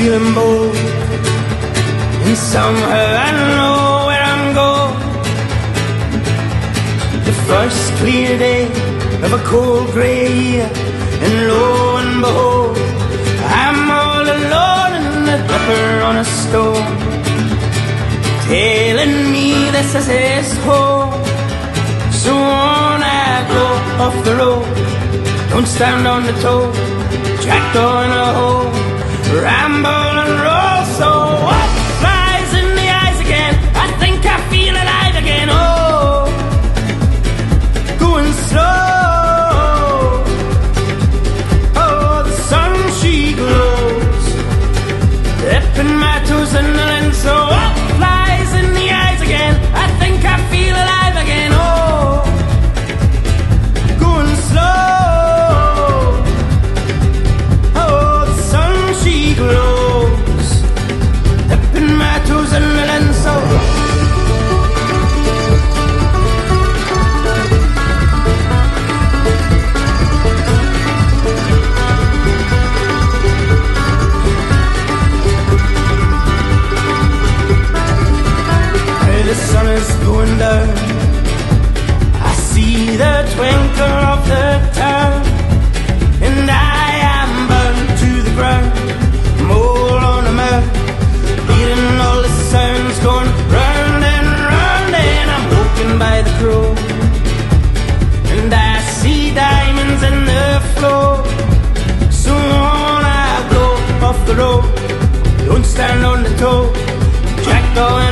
feeling bold, and somehow I know where I'm going. The first clear day of a cold grey year, and lo and behold, I'm all alone in the dipper on a stone, telling me this is his home. So on I go off the road, don't stand on the toe, tractor in a hole, ramble and roll. So what flies in the eyes again? I think I feel alive again. Oh, going slow. Oh, the sun she glows, dipping my toes in the lens. So what flies in the eyes again? I think I feel alive again. Oh, going slow. Glows, dipping my toes in the lens. So the sun is going down, I see the twinkle of the town, and I am bound to the ground, mole on the mouth, hearing all the sounds going round and round, and I'm woken by the crow, and I see diamonds in the floor. So on I go off the road, don't stand on the toe, jack going